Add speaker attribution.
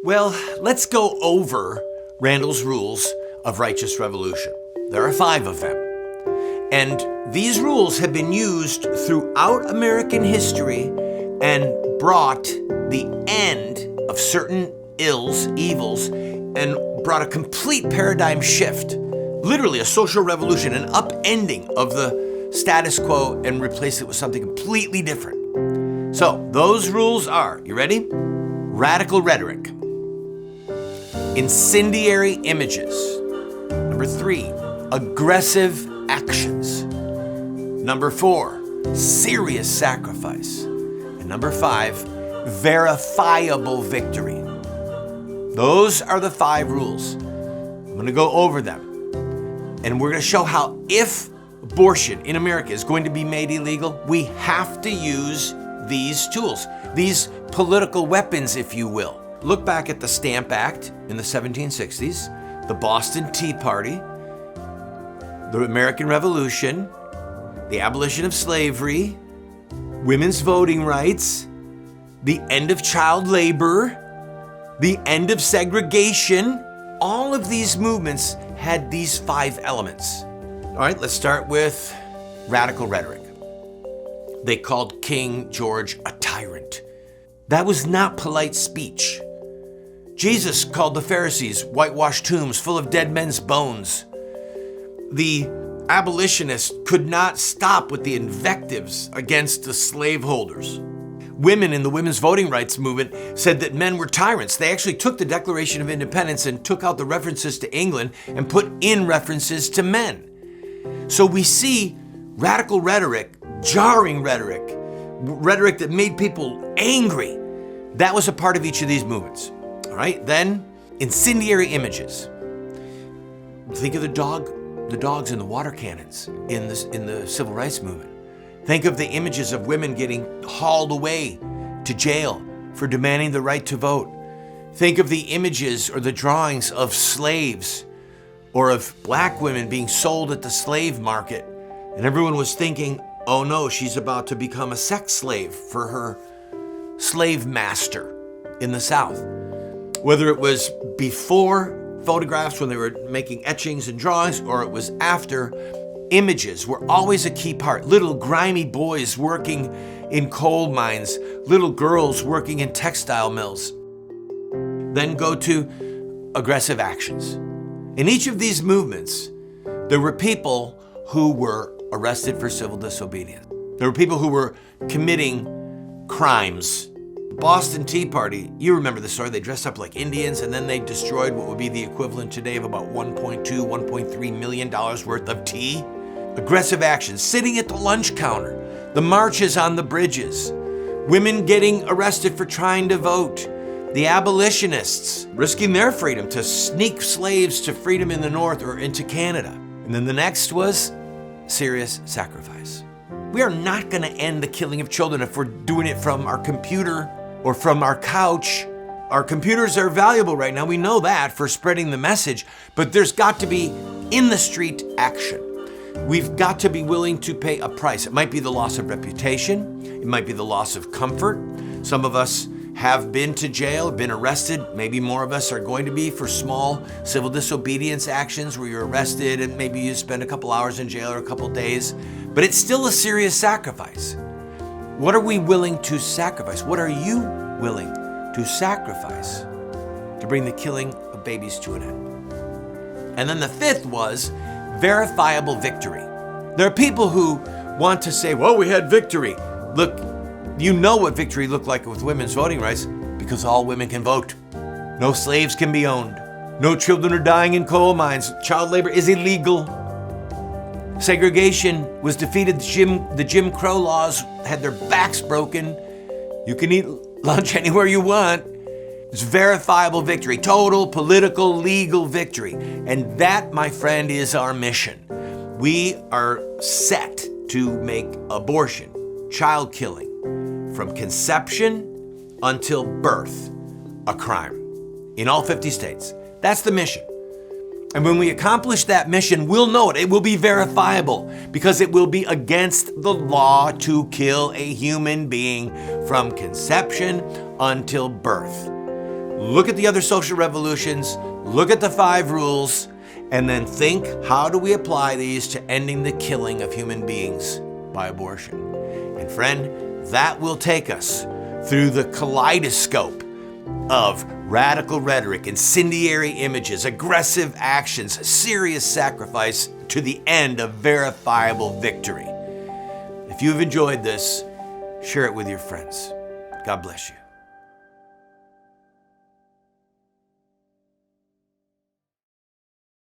Speaker 1: Well, let's go over Randall's rules of righteous revolution. There are 5 of them. And these rules have been used throughout American history and brought the end of certain ills, evils, and brought a complete paradigm shift, literally a social revolution, an upending of the status quo, and replace it with something completely different. So those rules are, you ready? Radical rhetoric. Incendiary images. Number 3, aggressive actions. Number 4, serious sacrifice. And number 5, verifiable victory. Those are the 5 rules. I'm going to go over them. And we're going to show how if abortion in America is going to be made illegal, we have to use these tools, these political weapons, if you will. Look back at the Stamp Act in the 1760s, the Boston Tea Party, the American Revolution, the abolition of slavery, women's voting rights, the end of child labor, the end of segregation. All of these movements had these 5 elements. All right, let's start with radical rhetoric. They called King George a tyrant. That was not polite speech. Jesus called the Pharisees whitewashed tombs full of dead men's bones. The abolitionists could not stop with the invectives against the slaveholders. Women in the women's voting rights movement said that men were tyrants. They actually took the Declaration of Independence and took out the references to England and put in references to men. So we see radical rhetoric, jarring rhetoric, rhetoric that made people angry. That was a part of each of these movements. All right, then incendiary images. Think of the dogs in the water cannons in the civil rights movement. Think of the images of women getting hauled away to jail for demanding the right to vote. Think of the images or the drawings of slaves or of black women being sold at the slave market. And everyone was thinking, oh no, she's about to become a sex slave for her slave master in the South. Whether it was before photographs when they were making etchings and drawings, or it was after, images were always a key part. Little grimy boys working in coal mines, little girls working in textile mills. Then go to aggressive actions. In each of these movements, there were people who were arrested for civil disobedience. There were people who were committing crimes. Boston Tea Party, you remember the story, they dressed up like Indians and then they destroyed what would be the equivalent today of about $1.3 million worth of tea. Aggressive actions, sitting at the lunch counter, the marches on the bridges, women getting arrested for trying to vote, the abolitionists risking their freedom to sneak slaves to freedom in the North or into Canada. And then the next was serious sacrifice. We are not going to end the killing of children if we're doing it from our computer or from our couch. Our computers are valuable right now. We know that for spreading the message, but there's got to be in the street action. We've got to be willing to pay a price. It might be the loss of reputation. It might be the loss of comfort. Some of us have been to jail, been arrested. Maybe more of us are going to be for small civil disobedience actions where you're arrested and maybe you spend a couple hours in jail or a couple days, but it's still a serious sacrifice. What are we willing to sacrifice? What are you willing to sacrifice to bring the killing of babies to an end? And then the 5th was verifiable victory. There are people who want to say, well, we had victory. Look, you know what victory looked like with women's voting rights because all women can vote. No slaves can be owned. No children are dying in coal mines. Child labor is illegal. Segregation was defeated. The Jim Crow laws had their backs broken. You can eat lunch anywhere you want. It's verifiable victory, total political, legal victory. And that, my friend, is our mission. We are set to make abortion, child killing, from conception until birth, a crime in all 50 states. That's the mission. And when we accomplish that mission, we'll know it. It will be verifiable because it will be against the law to kill a human being from conception until birth. look at the other social revolutions, look at the 5 rules, and then think, how do we apply these to ending the killing of human beings by abortion? And friend, that will take us through the kaleidoscope of radical rhetoric, incendiary images, aggressive actions, serious sacrifice, to the end of verifiable victory. If you've enjoyed this, share it with your friends. God bless you.